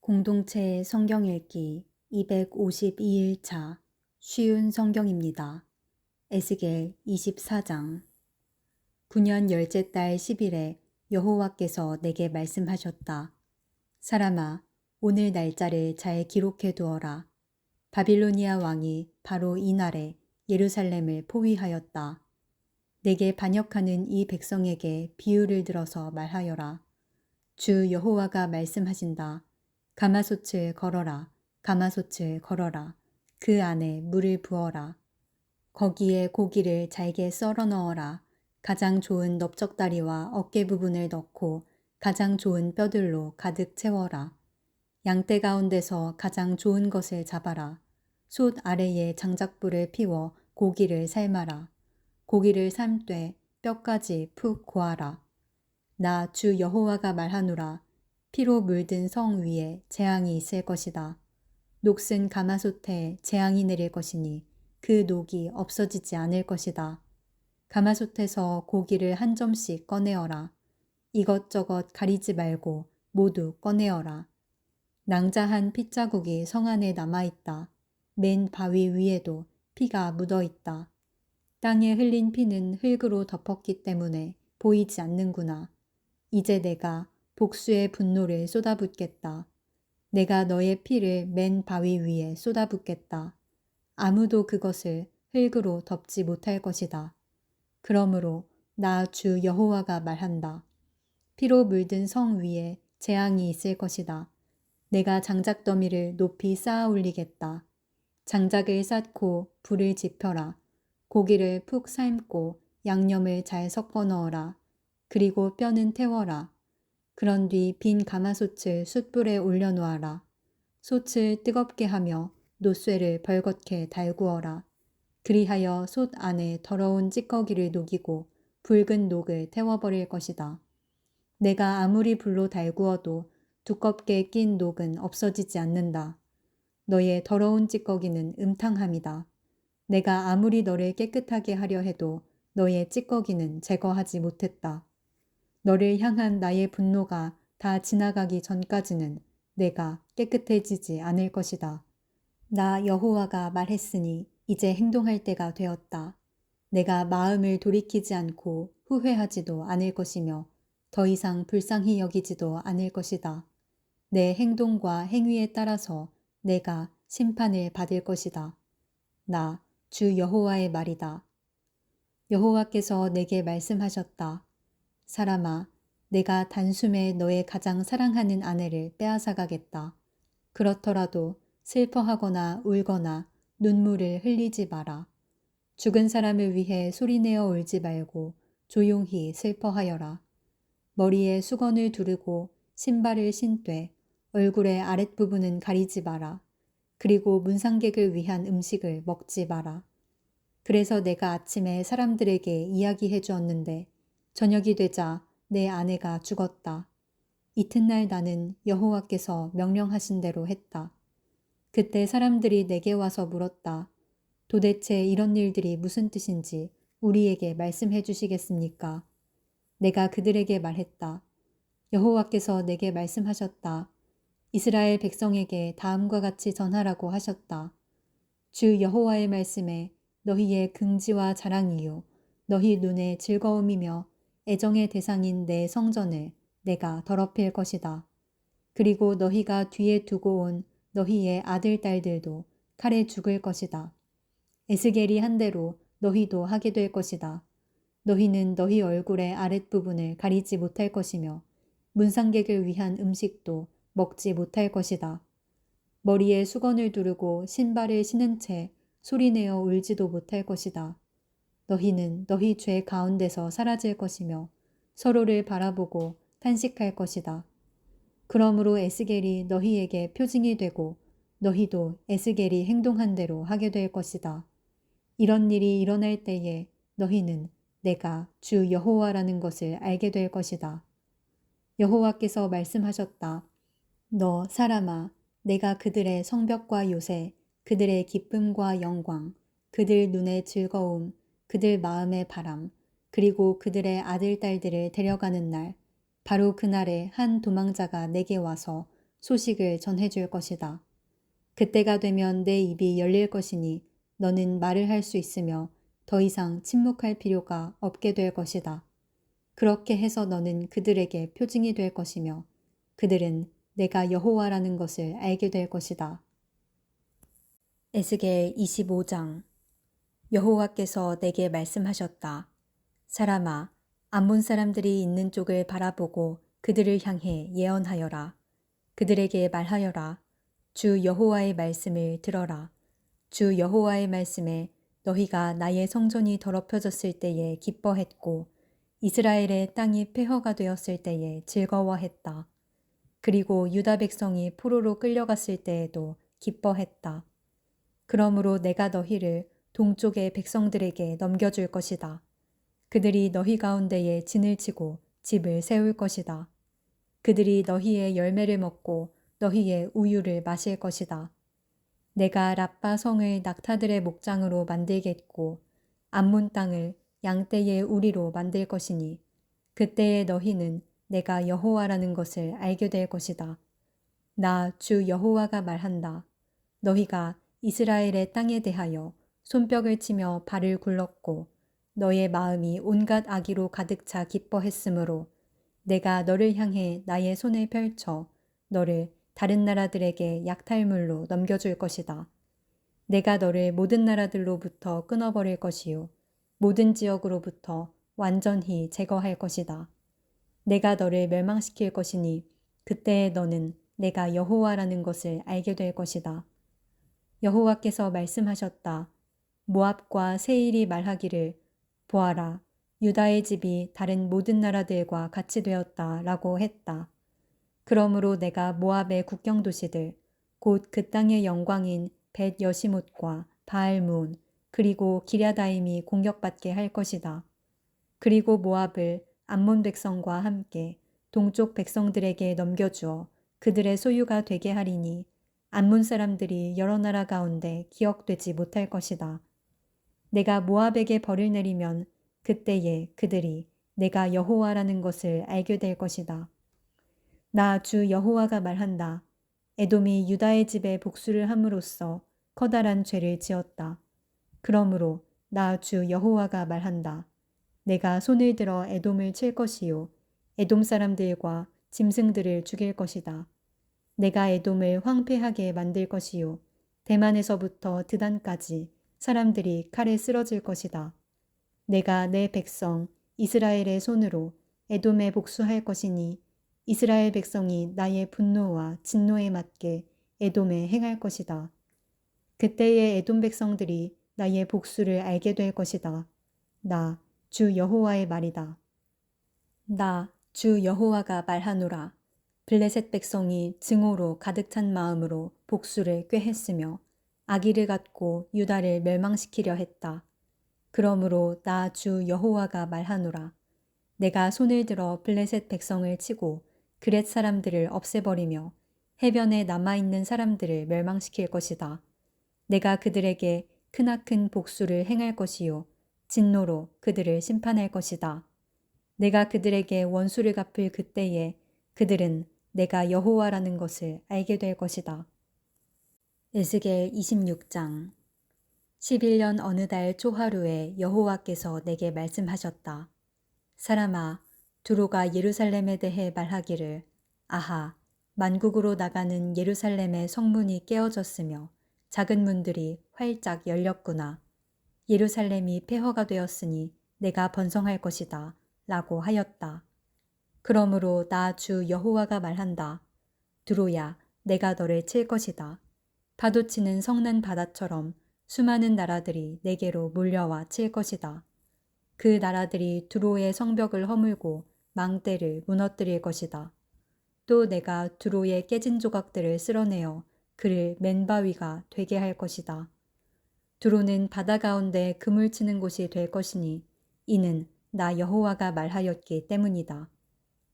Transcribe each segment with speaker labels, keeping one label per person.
Speaker 1: 공동체 성경 읽기 252일차 쉬운 성경입니다. 에스겔 24장. 9년 열째 달 10일에 여호와께서 내게 말씀하셨다. 사람아, 오늘 날짜를 잘 기록해 두어라. 바빌로니아 왕이 바로 이날에 예루살렘을 포위하였다. 내게 반역하는 이 백성에게 비유를 들어서 말하여라. 주 여호와가 말씀하신다. 가마솥을 걸어라. 가마솥을 걸어라. 그 안에 물을 부어라. 거기에 고기를 잘게 썰어 넣어라. 가장 좋은 넓적다리와 어깨 부분을 넣고 가장 좋은 뼈들로 가득 채워라. 양떼 가운데서 가장 좋은 것을 잡아라. 솥 아래에 장작불을 피워 고기를 삶아라. 고기를 삶되 뼈까지 푹 고아라. 나 주 여호와가 말하노라. 피로 물든 성 위에 재앙이 있을 것이다. 녹슨 가마솥에 재앙이 내릴 것이니 그 녹이 없어지지 않을 것이다. 가마솥에서 고기를 한 점씩 꺼내어라. 이것저것 가리지 말고 모두 꺼내어라. 낭자한 핏자국이 성 안에 남아있다. 맨 바위 위에도 피가 묻어있다. 땅에 흘린 피는 흙으로 덮었기 때문에 보이지 않는구나. 이제 내가 복수의 분노를 쏟아붓겠다. 내가 너의 피를 맨 바위 위에 쏟아붓겠다. 아무도 그것을 흙으로 덮지 못할 것이다. 그러므로 나 주 여호와가 말한다. 피로 물든 성 위에 재앙이 있을 것이다. 내가 장작 더미를 높이 쌓아 올리겠다. 장작을 쌓고 불을 지펴라. 고기를 푹 삶고 양념을 잘 섞어 넣어라. 그리고 뼈는 태워라. 그런 뒤 빈 가마솥을 숯불에 올려놓아라. 솥을 뜨겁게 하며 노쇠를 벌겋게 달구어라. 그리하여 솥 안에 더러운 찌꺼기를 녹이고 붉은 녹을 태워버릴 것이다. 내가 아무리 불로 달구어도 두껍게 낀 녹은 없어지지 않는다. 너의 더러운 찌꺼기는 음탕함이다. 내가 아무리 너를 깨끗하게 하려 해도 너의 찌꺼기는 제거하지 못했다. 너를 향한 나의 분노가 다 지나가기 전까지는 내가 깨끗해지지 않을 것이다. 나 여호와가 말했으니 이제 행동할 때가 되었다. 내가 마음을 돌이키지 않고 후회하지도 않을 것이며 더 이상 불쌍히 여기지도 않을 것이다. 내 행동과 행위에 따라서 내가 심판을 받을 것이다. 나 주 여호와의 말이다. 여호와께서 내게 말씀하셨다. 사람아, 내가 단숨에 너의 가장 사랑하는 아내를 빼앗아가겠다. 그렇더라도 슬퍼하거나 울거나 눈물을 흘리지 마라. 죽은 사람을 위해 소리내어 울지 말고 조용히 슬퍼하여라. 머리에 수건을 두르고 신발을 신되 얼굴의 아랫부분은 가리지 마라. 그리고 문상객을 위한 음식을 먹지 마라. 그래서 내가 아침에 사람들에게 이야기해 주었는데 저녁이 되자 내 아내가 죽었다. 이튿날 나는 여호와께서 명령하신 대로 했다. 그때 사람들이 내게 와서 물었다. 도대체 이런 일들이 무슨 뜻인지 우리에게 말씀해 주시겠습니까? 내가 그들에게 말했다. 여호와께서 내게 말씀하셨다. 이스라엘 백성에게 다음과 같이 전하라고 하셨다. 주 여호와의 말씀에 너희의 긍지와 자랑이요 너희 눈의 즐거움이며 애정의 대상인 내 성전을 내가 더럽힐 것이다. 그리고 너희가 뒤에 두고 온 너희의 아들 딸들도 칼에 죽을 것이다. 에스겔이 한 대로 너희도 하게 될 것이다. 너희는 너희 얼굴의 아랫부분을 가리지 못할 것이며 문상객을 위한 음식도 먹지 못할 것이다. 머리에 수건을 두르고 신발을 신은 채 소리내어 울지도 못할 것이다. 너희는 너희 죄 가운데서 사라질 것이며 서로를 바라보고 탄식할 것이다. 그러므로 에스겔이 너희에게 표징이 되고 너희도 에스겔이 행동한 대로 하게 될 것이다. 이런 일이 일어날 때에 너희는 내가 주 여호와라는 것을 알게 될 것이다. 여호와께서 말씀하셨다. 너 사람아, 내가 그들의 성벽과 요새, 그들의 기쁨과 영광, 그들 눈의 즐거움, 그들 마음의 바람, 그리고 그들의 아들, 딸들을 데려가는 날, 바로 그날에 한 도망자가 내게 와서 소식을 전해줄 것이다. 그때가 되면 내 입이 열릴 것이니 너는 말을 할 수 있으며 더 이상 침묵할 필요가 없게 될 것이다. 그렇게 해서 너는 그들에게 표징이 될 것이며 그들은 내가 여호와라는 것을 알게 될 것이다. 에스겔 25장. 여호와께서 내게 말씀하셨다. 사람아, 암몬 사람들이 있는 쪽을 바라보고 그들을 향해 예언하여라. 그들에게 말하여라. 주 여호와의 말씀을 들어라. 주 여호와의 말씀에 너희가 나의 성전이 더럽혀졌을 때에 기뻐했고 이스라엘의 땅이 폐허가 되었을 때에 즐거워했다. 그리고 유다 백성이 포로로 끌려갔을 때에도 기뻐했다. 그러므로 내가 너희를 동쪽의 백성들에게 넘겨줄 것이다. 그들이 너희 가운데에 진을 치고 집을 세울 것이다. 그들이 너희의 열매를 먹고 너희의 우유를 마실 것이다. 내가 라빠 성을 낙타들의 목장으로 만들겠고 암몬 땅을 양떼의 우리로 만들 것이니 그때에 너희는 내가 여호와라는 것을 알게 될 것이다. 나 주 여호와가 말한다. 너희가 이스라엘의 땅에 대하여 손뼉을 치며 발을 굴렀고 너의 마음이 온갖 악의로 가득 차 기뻐했으므로 내가 너를 향해 나의 손을 펼쳐 너를 다른 나라들에게 약탈물로 넘겨줄 것이다. 내가 너를 모든 나라들로부터 끊어버릴 것이요 모든 지역으로부터 완전히 제거할 것이다. 내가 너를 멸망시킬 것이니 그때에 너는 내가 여호와라는 것을 알게 될 것이다. 여호와께서 말씀하셨다. 모압과 세일이 말하기를 보아라, 유다의 집이 다른 모든 나라들과 같이 되었다 라고 했다. 그러므로 내가 모압의 국경 도시들, 곧 그 땅의 영광인 벳 여시못과 바알문 그리고 기랴다임이 공격받게 할 것이다. 그리고 모압을 암몬 백성과 함께 동쪽 백성들에게 넘겨주어 그들의 소유가 되게 하리니 암몬 사람들이 여러 나라 가운데 기억되지 못할 것이다. 내가 모압에게 벌을 내리면 그때에 그들이 내가 여호와라는 것을 알게 될 것이다. 나 주 여호와가 말한다. 에돔이 유다의 집에 복수를 함으로써 커다란 죄를 지었다. 그러므로 나 주 여호와가 말한다. 내가 손을 들어 에돔을 칠 것이요 에돔 사람들과 짐승들을 죽일 것이다. 내가 에돔을 황폐하게 만들 것이요 대만에서부터 드단까지 사람들이 칼에 쓰러질 것이다. 내가 내 백성 이스라엘의 손으로 에돔에 복수할 것이니 이스라엘 백성이 나의 분노와 진노에 맞게 에돔에 행할 것이다. 그때의 에돔 백성들이 나의 복수를 알게 될 것이다. 나 주 여호와의 말이다. 나 주 여호와가 말하노라. 블레셋 백성이 증오로 가득 찬 마음으로 복수를 꾀했으며 악의를 갖고 유다를 멸망시키려 했다. 그러므로 나 주 여호와가 말하노라. 내가 손을 들어 블레셋 백성을 치고 그렛 사람들을 없애버리며 해변에 남아있는 사람들을 멸망시킬 것이다. 내가 그들에게 크나큰 복수를 행할 것이요 진노로 그들을 심판할 것이다. 내가 그들에게 원수를 갚을 그때에 그들은 내가 여호와라는 것을 알게 될 것이다. 에스겔 26장. 11년 어느 달 초하루에 여호와께서 내게 말씀하셨다. 사람아, 두로가 예루살렘에 대해 말하기를 아하, 만국으로 나가는 예루살렘의 성문이 깨어졌으며 작은 문들이 활짝 열렸구나. 예루살렘이 폐허가 되었으니 내가 번성할 것이다 라고 하였다. 그러므로 나 주 여호와가 말한다. 두로야, 내가 너를 칠 것이다. 파도치는 성난 바다처럼 수많은 나라들이 내게로 몰려와 칠 것이다. 그 나라들이 두로의 성벽을 허물고 망대를 무너뜨릴 것이다. 또 내가 두로의 깨진 조각들을 쓸어내어 그를 맨바위가 되게 할 것이다. 두로는 바다 가운데 그물 치는 곳이 될 것이니 이는 나 여호와가 말하였기 때문이다.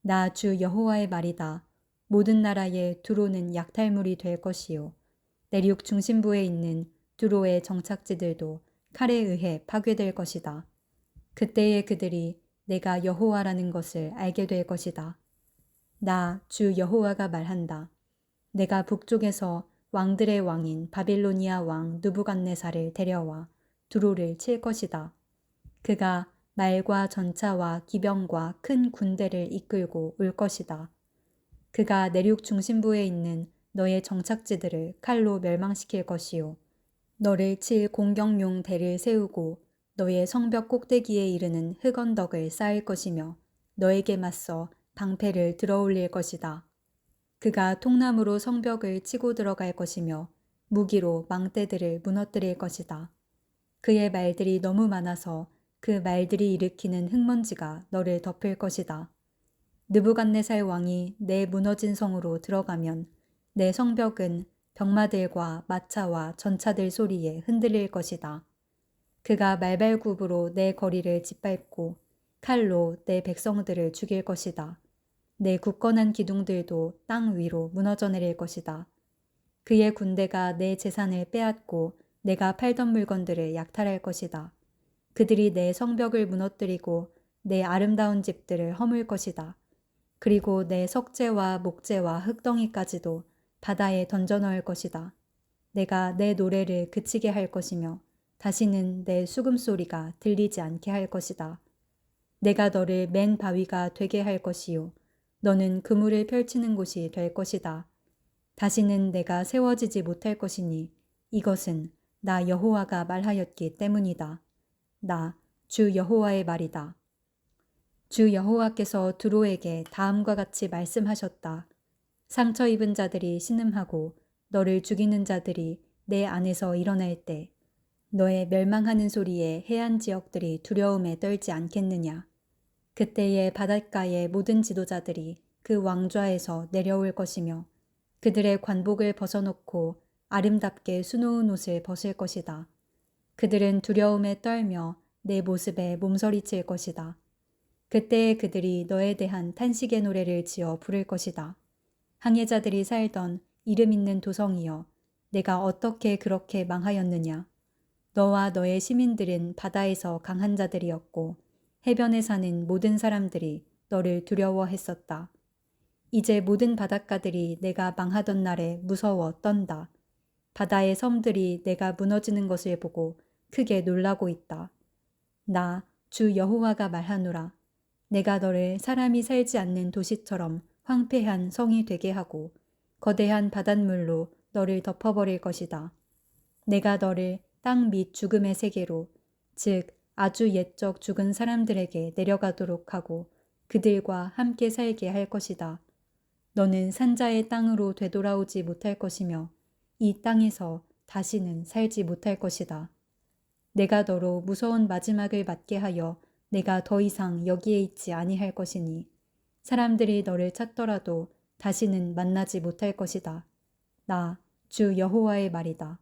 Speaker 1: 나 주 여호와의 말이다. 모든 나라의 두로는 약탈물이 될 것이요 내륙 중심부에 있는 두로의 정착지들도 칼에 의해 파괴될 것이다. 그때에 그들이 내가 여호와라는 것을 알게 될 것이다. 나 주 여호와가 말한다. 내가 북쪽에서 왕들의 왕인 바빌로니아 왕 느부갓네살을 데려와 두로를 칠 것이다. 그가 말과 전차와 기병과 큰 군대를 이끌고 올 것이다. 그가 내륙 중심부에 있는 너의 정착지들을 칼로 멸망시킬 것이요. 너를 칠 공격용 대를 세우고 너의 성벽 꼭대기에 이르는 흙언덕을 쌓을 것이며 너에게 맞서 방패를 들어올릴 것이다. 그가 통나무로 성벽을 치고 들어갈 것이며 무기로 망대들을 무너뜨릴 것이다. 그의 말들이 너무 많아서 그 말들이 일으키는 흙먼지가 너를 덮을 것이다. 느부갓네살 왕이 내 무너진 성으로 들어가면 내 성벽은 병마들과 마차와 전차들 소리에 흔들릴 것이다. 그가 말발굽으로 내 거리를 짓밟고 칼로 내 백성들을 죽일 것이다. 내 굳건한 기둥들도 땅 위로 무너져 내릴 것이다. 그의 군대가 내 재산을 빼앗고 내가 팔던 물건들을 약탈할 것이다. 그들이 내 성벽을 무너뜨리고 내 아름다운 집들을 허물 것이다. 그리고 내 석재와 목재와 흙덩이까지도 바다에 던져 넣을 것이다. 내가 내 노래를 그치게 할 것이며 다시는 내 수금소리가 들리지 않게 할 것이다. 내가 너를 맨 바위가 되게 할 것이요. 너는 그물을 펼치는 곳이 될 것이다. 다시는 내가 세워지지 못할 것이니 이것은 나 여호와가 말하였기 때문이다. 나 주 여호와의 말이다. 주 여호와께서 두로에게 다음과 같이 말씀하셨다. 상처 입은 자들이 신음하고 너를 죽이는 자들이 내 안에서 일어날 때 너의 멸망하는 소리에 해안 지역들이 두려움에 떨지 않겠느냐. 그때에 바닷가의 모든 지도자들이 그 왕좌에서 내려올 것이며 그들의 관복을 벗어놓고 아름답게 수놓은 옷을 벗을 것이다. 그들은 두려움에 떨며 내 모습에 몸서리칠 것이다. 그때에 그들이 너에 대한 탄식의 노래를 지어 부를 것이다. 항해자들이 살던 이름 있는 도성이여, 내가 어떻게 그렇게 망하였느냐. 너와 너의 시민들은 바다에서 강한 자들이었고 해변에 사는 모든 사람들이 너를 두려워했었다. 이제 모든 바닷가들이 내가 망하던 날에 무서워 떤다. 바다의 섬들이 내가 무너지는 것을 보고 크게 놀라고 있다. 나 주 여호와가 말하노라. 내가 너를 사람이 살지 않는 도시처럼 황폐한 성이 되게 하고 거대한 바닷물로 너를 덮어버릴 것이다. 내가 너를 땅 밑 죽음의 세계로, 즉 아주 옛적 죽은 사람들에게 내려가도록 하고 그들과 함께 살게 할 것이다. 너는 산자의 땅으로 되돌아오지 못할 것이며 이 땅에서 다시는 살지 못할 것이다. 내가 너로 무서운 마지막을 맞게 하여 내가 더 이상 여기에 있지 아니할 것이니 사람들이 너를 찾더라도 다시는 만나지 못할 것이다. 나 주 여호와의 말이다.